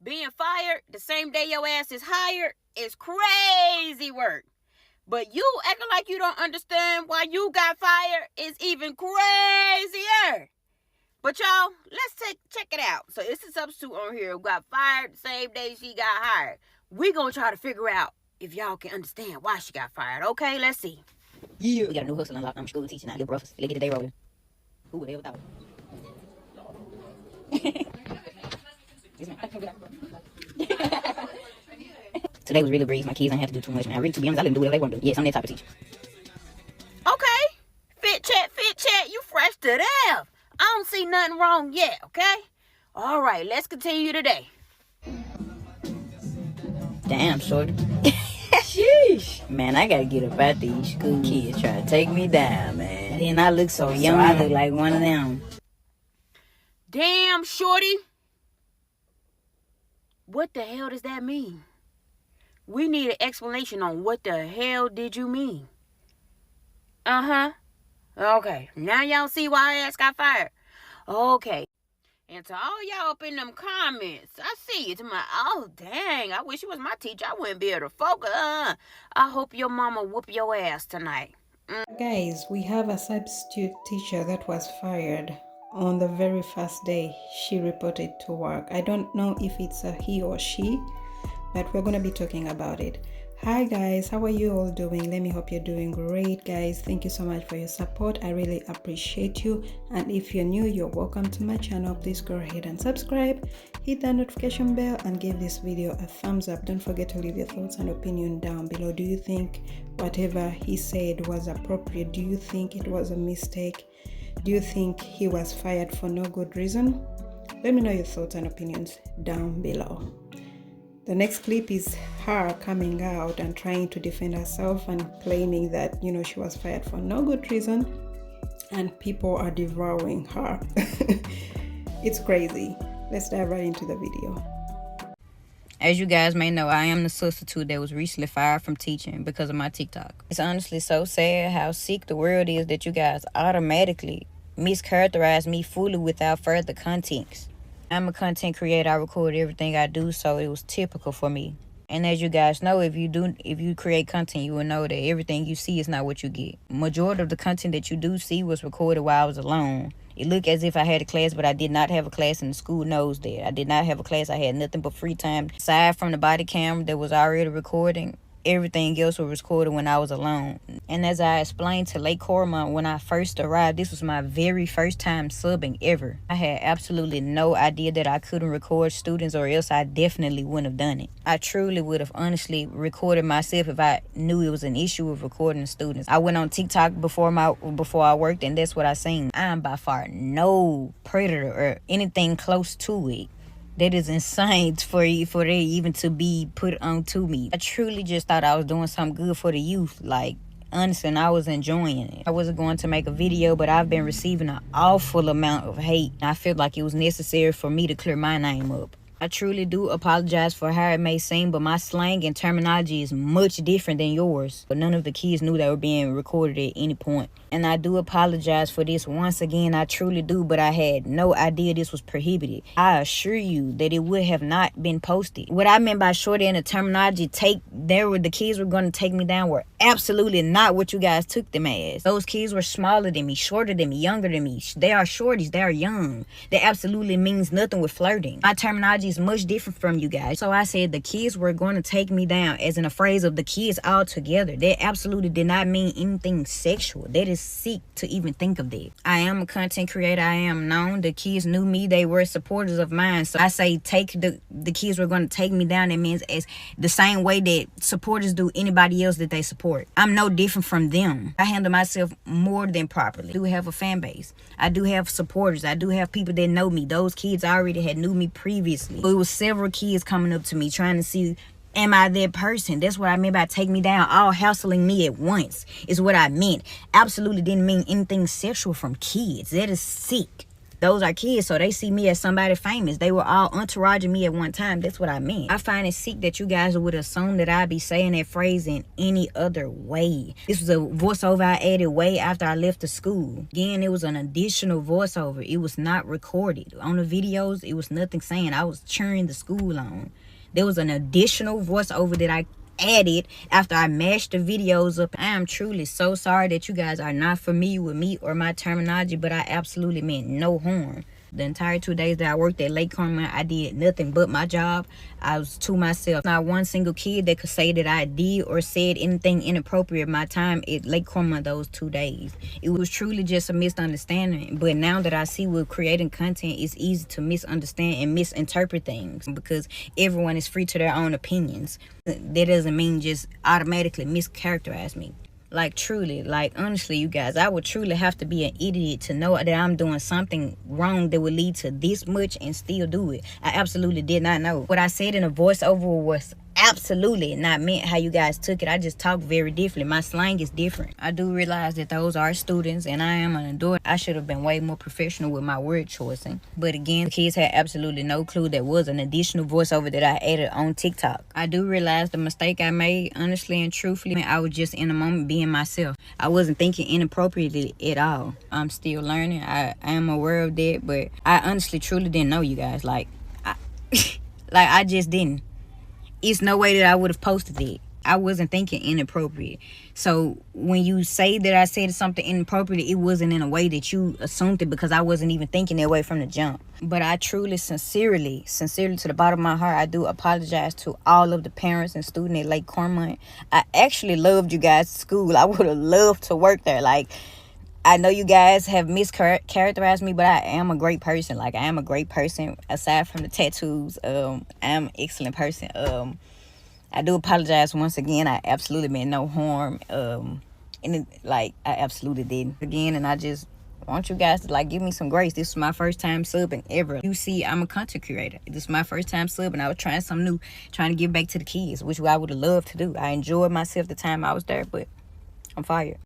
Being fired the same day your ass is hired is crazy work. But you acting like you don't understand why you got fired is even crazier. But y'all, let's check it out. So it's a substitute on here who got fired the same day she got hired. We gonna try to figure out if y'all can understand why she got fired. Okay, let's see. Yeah. We got a new hustle unlocked. I'm school teaching out. Little brothers. Let's get the day rolling. Who would ever thought? Today was really breeze. My kids ain't have to do too much, man. Really, to be honest, I let them do whatever they want to do. Yes, I'm that type of teacher. Okay. Fit chat. You fresh to death. I don't see nothing wrong yet, okay? All right, let's continue today. Damn, shorty. Sheesh. Man, I gotta get up out these school kids try to take me down, man. And I look so young. I look like one of them. Damn, shorty. What the hell does that mean? We need an explanation on what the hell did you mean. Okay, now y'all see why her ass got fired. Okay. And to all y'all up in them comments, I see you. Oh, dang, I wish you was my teacher. I wouldn't be able to focus. I hope your mama whoop your ass tonight. Guys, we have a substitute teacher that was fired on the very first day she reported to work. I don't know if it's a he or she, but we're going to be talking about it. Hi guys, how are you all doing? Let me hope you're doing great, guys. Thank you so much for your support. I really appreciate you. And if you're new, you're welcome to my channel. Please go ahead and subscribe, hit that notification bell, and give this video a thumbs up. Don't forget to leave your thoughts and opinion down below. Do you think whatever he said was appropriate? Do you think it was a mistake? Do you think he was fired for no good reason? Let me know your thoughts and opinions down below. The next clip is her coming out and trying to defend herself and claiming that, she was fired for no good reason and people are devouring her. It's crazy. Let's dive right into the video. As you guys may know, I am the substitute that was recently fired from teaching because of my TikTok. It's honestly so sad how sick the world is that you guys automatically mischaracterize me fully without further context. I'm a content creator. I record everything I do, so it was typical for me. And as you guys know, if you create content, you will know that everything you see is not what you get. Majority of the content that you do see was recorded while I was alone. It looked as if I had a class, but I did not have a class, and the school knows that. I did not have a class. I had nothing but free time. Aside from the body camera that was already recording, everything else was recorded when I was alone. And as I explained to Lake Corma when I first arrived, this was my very first time subbing ever. I had absolutely no idea that I couldn't record students, or else I definitely wouldn't have done it. I truly would have honestly recorded myself if I knew it was an issue with recording students. I went on TikTok before I worked, and that's what I seen. I am by far no predator or anything close to it. That is insane for it even to be put on to me. I truly just thought I was doing something good for the youth. Like, honestly, and I was enjoying it. I wasn't going to make a video, but I've been receiving an awful amount of hate. I feel like it was necessary for me to clear my name up. I truly do apologize for how it may seem, but my slang and terminology is much different than yours. But none of the kids knew they were being recorded at any point. And I do apologize for this once again. I truly do, but I had no idea this was prohibited. I assure you that it would have not been posted. What I meant by shorty and the terminology the kids were going to take me down were absolutely not what you guys took them as. Those kids were smaller than me, shorter than me, younger than me. They are shorties. They are young. That absolutely means nothing with flirting. My terminology is much different from you guys. So I said the kids were going to take me down, as in a phrase of the kids all together. That absolutely did not mean anything sexual. That is sick to even think of that. I am a content creator. I am known. The kids knew me. They were supporters of mine. So I say the kids were going to take me down. It means as the same way that supporters do anybody else that they support. I'm no different from them. I handle myself more than properly. I do have a fan base. I do have supporters. I do have people that know me. Those kids already had knew me previously. It was several kids coming up to me trying to see, am I that person? That's what I meant by take me down, all hassling me at once is what I meant. Absolutely didn't mean anything sexual from kids. That is sick. those are kids, so they see me as somebody famous. They were all entouraging me at one time. That's what I meant. I find it sick that you guys would assume that I'd be saying that phrase in any other way. This was a voiceover I added way after I left the school. Again, it was an additional voiceover. It was not recorded. On the videos, it was nothing saying I was cheering the school on. There was an additional voiceover that I added after I mashed the videos up. I am truly so sorry that you guys are not familiar with me or my terminology, but I absolutely meant no harm. The entire 2 days that I worked at Lake Carmel, I did nothing but my job. I was to myself. Not one single kid that could say that I did or said anything inappropriate my time at Lake Carmel those 2 days. It was truly just a misunderstanding. But now that I see with creating content, it's easy to misunderstand and misinterpret things because everyone is free to their own opinions. That doesn't mean just automatically mischaracterize me. Like, truly, like, honestly, you guys, I would truly have to be an idiot to know that I'm doing something wrong that would lead to this much and still do it. I absolutely did not know. What I said in a voiceover was absolutely not meant how you guys took it. I just talk very differently. My slang is different. I do realize that those are students and I am an adult. I should have been way more professional with my word choicing. But again, the kids had absolutely no clue there was an additional voiceover that I added on TikTok. I do realize the mistake I made, honestly and truthfully. I was just in a moment being myself. I wasn't thinking inappropriately at all. I'm still learning. I am aware of that, but I honestly truly didn't know, you guys. Like I just didn't. It's no way that I would have posted it. I wasn't thinking inappropriate. So when you say that I said something inappropriate, it wasn't in a way that you assumed it because I wasn't even thinking that way from the jump. But I truly, sincerely to the bottom of my heart, I do apologize to all of the parents and students at Lake Carmel. I actually loved you guys' school. I would have loved to work there. Like, I know you guys have mischaracterized me, but I am a great person. Like, I am a great person. Aside from the tattoos, I am an excellent person. I do apologize once again. I absolutely meant no harm. I absolutely did again. And I just want you guys to, give me some grace. This is my first time subbing ever. You see, I'm a content creator. This is my first time subbing. I was trying something new, trying to give back to the kids, which I would have loved to do. I enjoyed myself the time I was there, but I'm fired.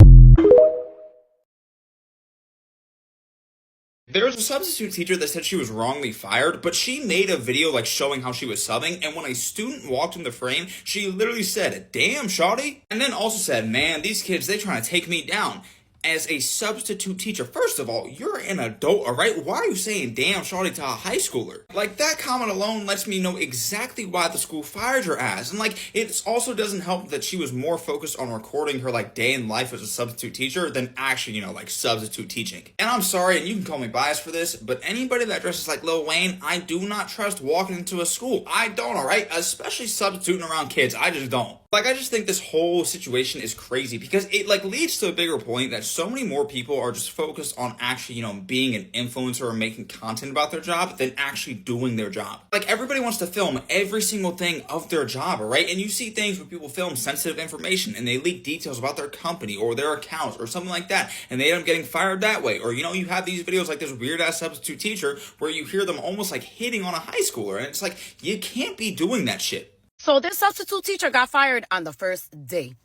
There was a substitute teacher that said she was wrongly fired, but she made a video showing how she was subbing, and when a student walked in the frame, she literally said, "Damn, shawty," and then also said, "Man, these kids, they trying to take me down." As a substitute teacher, first of all, you're an adult, alright? Why are you saying "damn, shawty" to a high schooler? That comment alone lets me know exactly why the school fired her ass. And it also doesn't help that she was more focused on recording her day in life as a substitute teacher than actually, substitute teaching. And I'm sorry, and you can call me biased for this, but anybody that dresses like Lil Wayne, I do not trust walking into a school. I don't, alright? Especially substituting around kids. I just don't. I just think this whole situation is crazy because it leads to a bigger point that so many more people are just focused on actually, being an influencer or making content about their job than actually doing their job. Everybody wants to film every single thing of their job, right? And you see things where people film sensitive information and they leak details about their company or their accounts or something like that, and they end up getting fired that way. Or, you have these videos like this weird-ass substitute teacher where you hear them almost hitting on a high schooler, and it's you can't be doing that shit. So this substitute teacher got fired on the first day.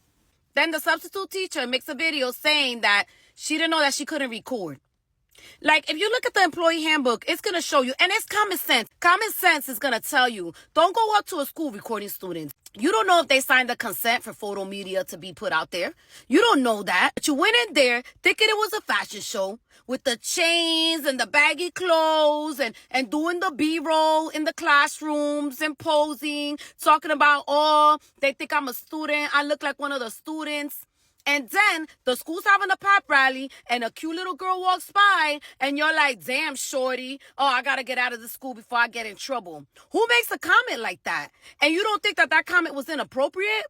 Then the substitute teacher makes a video saying that she didn't know that she couldn't record. If you look at the employee handbook, it's going to show you, and it's common sense. Common sense is going to tell you, don't go up to a school recording students. You don't know if they signed the consent for photo media to be put out there. You don't know that. But you went in there thinking it was a fashion show with the chains and the baggy clothes and doing the B-roll in the classrooms and posing, talking about, oh, they think I'm a student. I look like one of the students. And then the school's having a pep rally and a cute little girl walks by and you're like, "Damn, shorty. Oh, I got to get out of the school before I get in trouble." Who makes a comment like that? And you don't think that comment was inappropriate?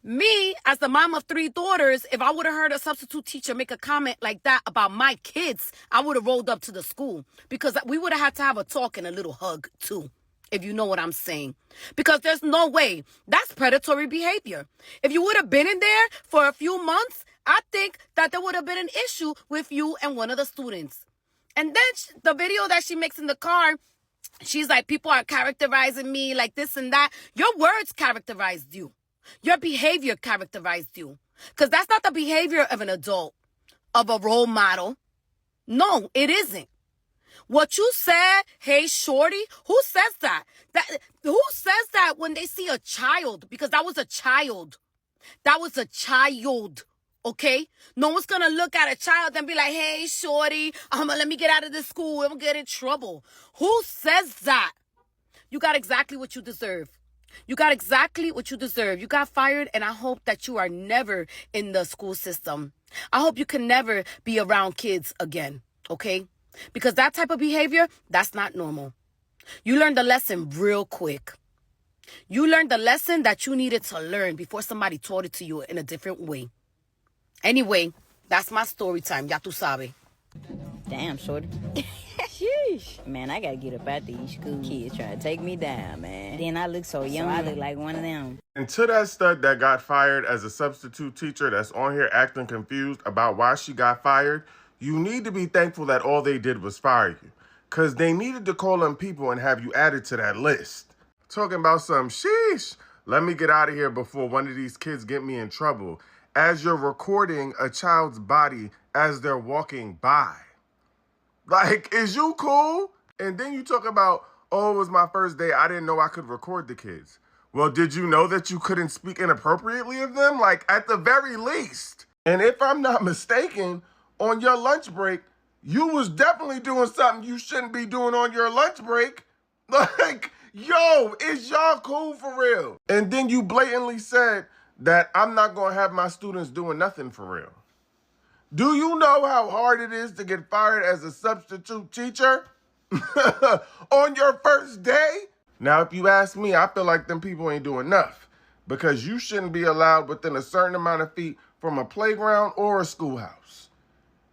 Me, as the mom of 3 daughters, if I would have heard a substitute teacher make a comment like that about my kids, I would have rolled up to the school because we would have had to have a talk and a little hug too, if you know what I'm saying. Because there's no way. That's predatory behavior. If you would have been in there for a few months, I think that there would have been an issue with you and one of the students. And then the video that she makes in the car, she's like, people are characterizing me like this and that. Your words characterized you. Your behavior characterized you. Because that's not the behavior of an adult, of a role model. No, it isn't. What you said, hey, shorty, who says that? Who says that when they see a child? Because that was a child. That was a child, okay? No one's gonna look at a child and be like, hey, shorty, let me get out of this school. I'm gonna get in trouble. Who says that? You got exactly what you deserve. You got exactly what you deserve. You got fired, and I hope that you are never in the school system. I hope you can never be around kids again, okay? Because that type of behavior, that's not normal. You learned the lesson real quick. You learned the lesson that you needed to learn before somebody taught it to you in a different way. Anyway, that's my story time. Ya tu sabe. Damn, shorty. Sheesh. Man, I gotta get up out these school kids trying to take me down, man. Then I look so young, I look like one of them. And to that stud that got fired as a substitute teacher that's on here acting confused about why she got fired, you need to be thankful that all they did was fire you. Because they needed to call them people and have you added to that list. Talking about some sheesh. Let me get out of here before one of these kids get me in trouble. As you're recording a child's body as they're walking by. Like, is you cool? And then you talk about, oh, it was my first day. I didn't know I could record the kids. Well, did you know that you couldn't speak inappropriately of them? Like, at the very least. And if I'm not mistaken, on your lunch break, you was definitely doing something you shouldn't be doing on your lunch break. Like, yo, is y'all cool for real? And then you blatantly said that I'm not going to have my students doing nothing for real. Do you know how hard it is to get fired as a substitute teacher on your first day? Now, if you ask me, I feel like them people ain't doing enough because you shouldn't be allowed within a certain amount of feet from a playground or a schoolhouse.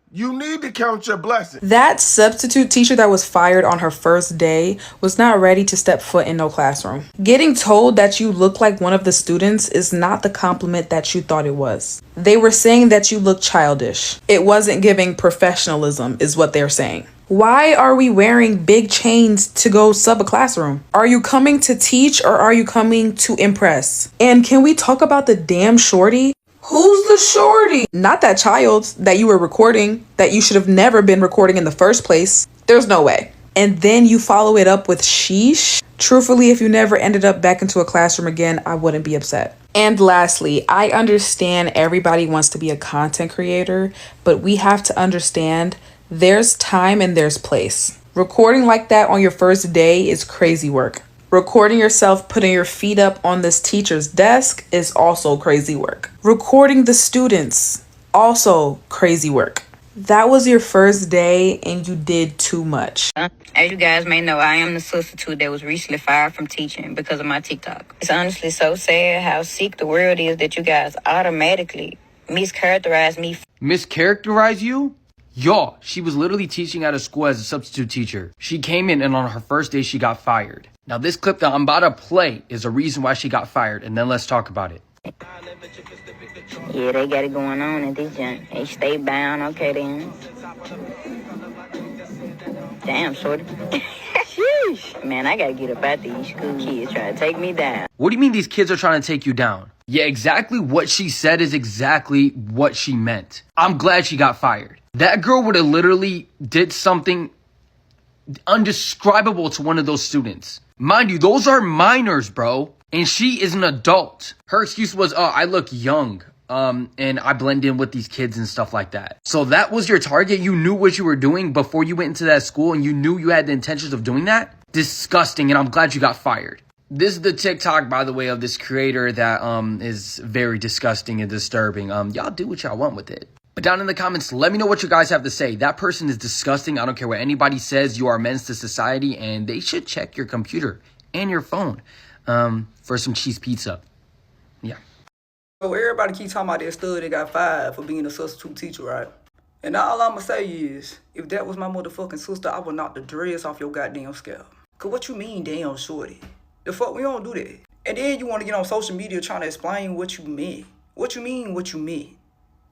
You need to count your blessings. That substitute teacher that was fired on her first day was not ready to step foot in no classroom. Getting told that you look like one of the students is not the compliment that you thought it was. They were saying that you look childish. It wasn't giving professionalism, is what they're saying. Why are we wearing big chains to go sub a classroom? Are you coming to teach or are you coming to impress? And can we talk about the damn shorty? Who's the shorty? Not that child that you were recording, that you should have never been recording in the first place. There's no way. And then you follow it up with sheesh. Truthfully, if you never ended up back into a classroom again, I wouldn't be upset. And lastly, I understand everybody wants to be a content creator, but we have to understand there's time and there's place. Recording like that on your first day is crazy work. Recording yourself putting your feet up on this teacher's desk is also crazy work. Recording the students, also crazy work. That was your first day and you did too much. As you guys may know, I am the substitute that was recently fired from teaching because of my TikTok. It's honestly so sad how sick the world is that you guys automatically mischaracterize me. Mischaracterize you? Y'all, she was literally teaching at a school as a substitute teacher. She came in and on her first day, she got fired. Now, this clip that I'm about to play is a reason why she got fired, and then let's talk about it. Yeah, they got it going on at this junk. They stay bound, okay then. Damn, shorty. Sheesh. Man, I gotta get up out these school kids trying to take me down. What do you mean these kids are trying to take you down? Yeah, exactly what she said is exactly what she meant. I'm glad she got fired. That girl would have literally did something undescribable to one of those students. Mind you, those are minors, bro. And she is an adult. Her excuse was, oh, I look young. And I blend in with these kids and stuff like that. So that was your target? You knew what you were doing before you went into that school and you knew you had the intentions of doing that? Disgusting, and I'm glad you got fired. This is the TikTok, by the way, of this creator that is very disgusting and disturbing. Y'all do what y'all want with it. But down in the comments, let me know what you guys have to say. That person is disgusting. I don't care what anybody says. You are a menace to society, and they should check your computer and your phone for some cheese pizza. Yeah. So everybody keep talking about that stud that got fired for being a substitute teacher, right? And all I'ma say is, if that was my motherfucking sister, I would knock the dreads off your goddamn scalp. Cause what you mean, damn shorty? The fuck, we don't do that. And then you want to get on social media trying to explain what you meant. What you mean, what you meant?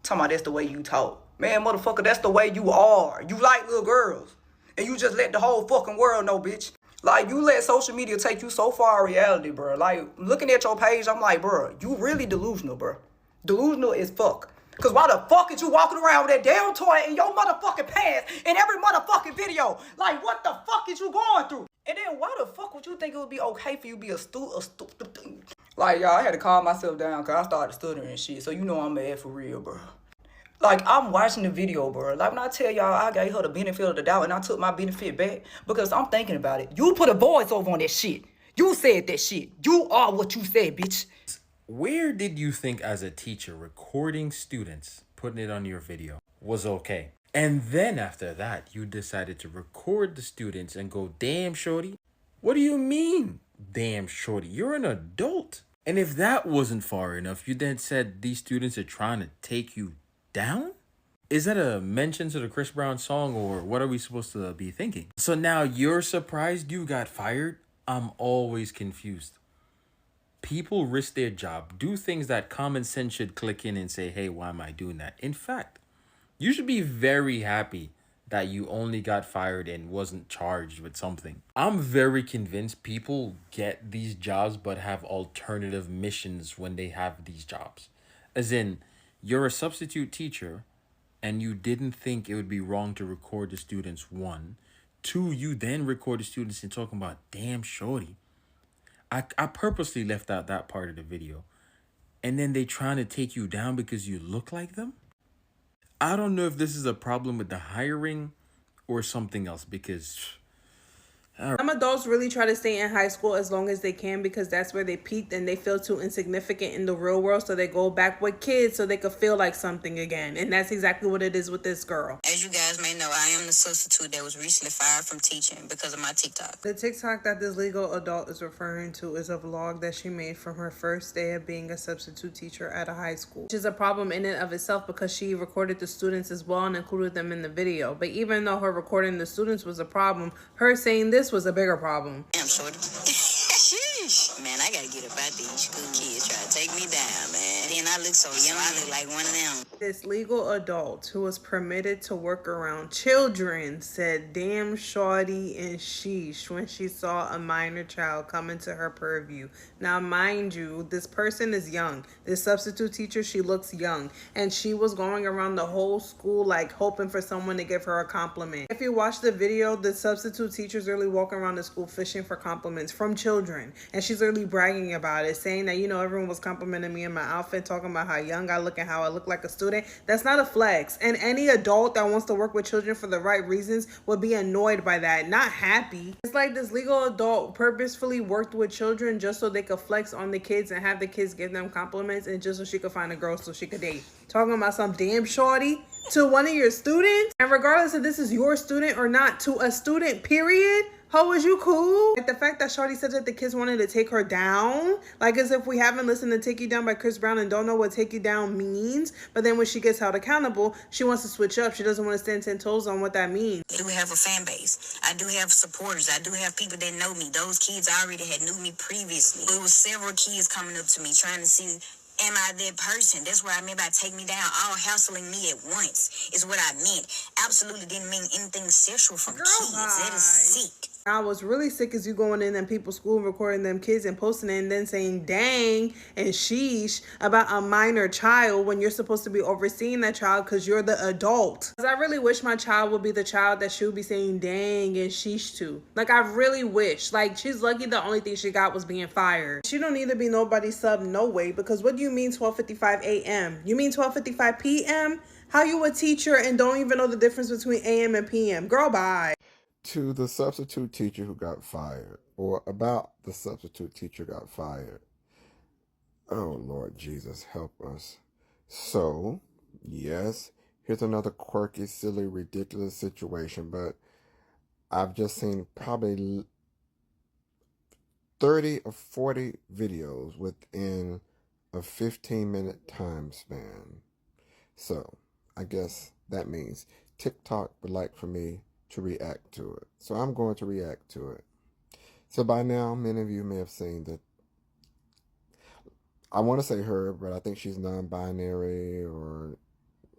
Talking about that's the way you talk. Man, motherfucker, that's the way you are. You like little girls. And you just let the whole fucking world know, bitch. Like, you let social media take you so far in reality, bro. Like, looking at your page, I'm like, bro, you really delusional, bro. Delusional as fuck. Cause why the fuck is you walking around with that damn toy in your motherfucking pants in every motherfucking video? Like, what the fuck is you going through? And then why the fuck would you think it would be okay for you to be a stupid? Like, y'all, I had to calm myself down because I started stuttering and shit. So you know I'm mad for real, bro. Like, I'm watching the video, bro. Like, when I tell y'all I gave her the benefit of the doubt and I took my benefit back because I'm thinking about it. You put a voice over on that shit. You said that shit. You are what you said, bitch. Where did you think as a teacher recording students, putting it on your video was okay? And then after that, you decided to record the students and go, damn, shorty. What do you mean, damn, shorty? You're an adult. And if that wasn't far enough, you then said these students are trying to take you down? Is that a mention to the Chris Brown song, or what are we supposed to be thinking? So now you're surprised you got fired? I'm always confused. People risk their job, do things that common sense should click in and say, hey, why am I doing that? In fact, you should be very happy that you only got fired and wasn't charged with something. I'm very convinced people get these jobs but have alternative missions when they have these jobs. As in, you're a substitute teacher and you didn't think it would be wrong to record the students, 1. 2, you then record the students and talking about, damn, shorty. I purposely left out that part of the video. And then they trying to take you down because you look like them? I don't know if this is a problem with the hiring or something else, because some adults really try to stay in high school as long as they can because that's where they peaked and they feel too insignificant in the real world, so they go back with kids so they could feel like something again. And that's exactly what it is with this girl. As you guys may know, I am the substitute that was recently fired from teaching because of my TikTok. The TikTok that this legal adult is referring to is a vlog that she made from her first day of being a substitute teacher at a high school, which is a problem in and of itself because she recorded the students as well and included them in the video. But even though her recording the students was a problem, her saying this was a bigger problem. Damn, shorty. Sheesh. Man, I gotta get up out these school kids try to take me down, man. Then I look so young, I look like one of them. This legal adult who was permitted to work around children said damn, shorty, and sheesh when she saw a minor child come into her purview. Now, mind you, this person is young. This substitute teacher, she looks young. And she was going around the whole school like hoping for someone to give her a compliment. If you watch the video, the substitute teacher's really walking around the school fishing for compliments from children. And she's really bragging about it, saying that, you know, everyone was complimenting me in my outfit, talking about how young I look and how I look like a student. That's not a flex. And any adult that wants to work with children for the right reasons would be annoyed by that, not happy. It's like this legal adult purposefully worked with children just so they could flex on the kids and have the kids give them compliments, and just so she could find a girl so she could date. Talking about some damn shorty to one of your students. And regardless if this is your student or not, to a student, period. Ho, is you cool? Like the fact that shorty said that the kids wanted to take her down, like as if we haven't listened to Take You Down by Chris Brown and don't know what take you down means. But then when she gets held accountable, she wants to switch up. She doesn't want to stand 10 toes on what that means. I do have a fan base. I do have supporters. I do have people that know me. Those kids already had knew me previously. It was several kids coming up to me trying to see, am I that person? That's what I meant by take me down. All hassling me at once is what I meant. Absolutely didn't mean anything sexual from kids. That is sick. I was really sick as you going in and people's school recording them kids and posting it and then saying dang and sheesh about a minor child when you're supposed to be overseeing that child because you're the adult. Because I really wish my child would be the child that she would be saying dang and sheesh to. Like, I really wish. Like, she's lucky the only thing she got was being fired. She don't need to be nobody's sub, no way, because what do you mean 12:55 a.m.? You mean 12:55 p.m.? How you a teacher and don't even know the difference between a.m. and p.m.? Girl, bye. To the substitute teacher who got fired, or about the substitute teacher got fired. Oh, Lord Jesus, help us. So, yes, here's another quirky, silly, ridiculous situation, but I've just seen probably 30 or 40 videos within a 15-minute time span. So, I guess that means TikTok would like for me to react to it. So I'm going to react to it. So by now, many of you may have seen that. I want to say her, but I think she's non-binary, or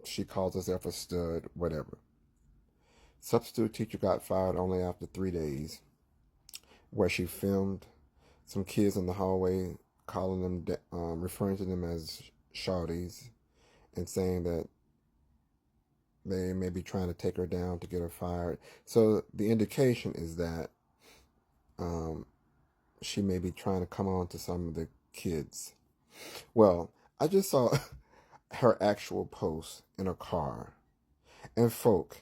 she calls herself a stud, whatever. Substitute teacher got fired only after 3 days, where she filmed some kids in the hallway calling them, referring to them as shawties, and saying that they may be trying to take her down to get her fired. So the indication is that she may be trying to come on to some of the kids. Well, I just saw her actual post in her car. And folk,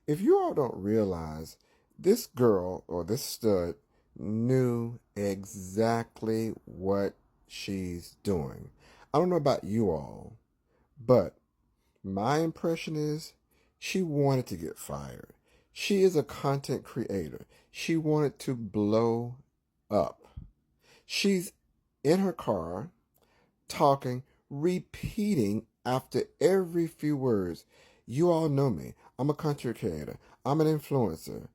if you all don't realize, this girl or this stud knew exactly what she's doing. I don't know about you all, but my impression is she wanted to get fired. She is a content creator. She wanted to blow up. She's in her car talking, repeating after every few words. You all know me. I'm a content creator. I'm an influencer.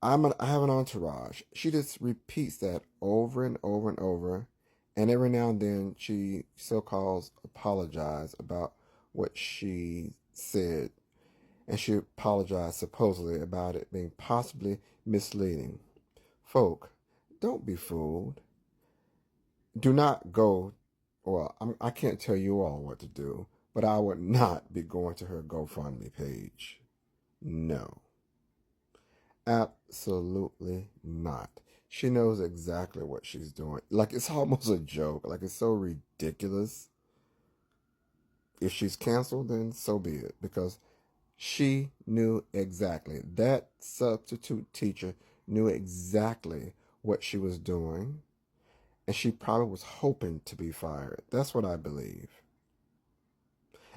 I have an entourage. She just repeats that over and over and over. And every now and then she so-called apologizes about what she said. And she apologized supposedly about it being possibly misleading. Folk, don't be fooled. Do not go, well, I can't tell you all what to do, but I would not be going to her GoFundMe page. No. Absolutely not. She knows exactly what she's doing. Like, it's almost a joke. Like, it's so ridiculous. If she's canceled, then so be it. Because she knew exactly. That substitute teacher knew exactly what she was doing. And she probably was hoping to be fired. That's what I believe.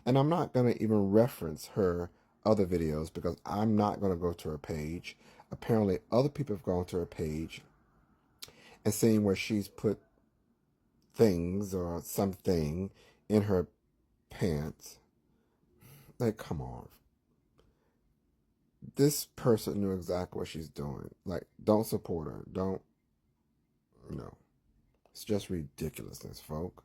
And I'm not going to even reference her other videos because I'm not going to go to her page. Apparently, other people have gone to her page and seen where she's put things or something in her pants. Like, come on. This person knew exactly what she's doing. Like, don't support her. Don't, It's just ridiculousness, folk.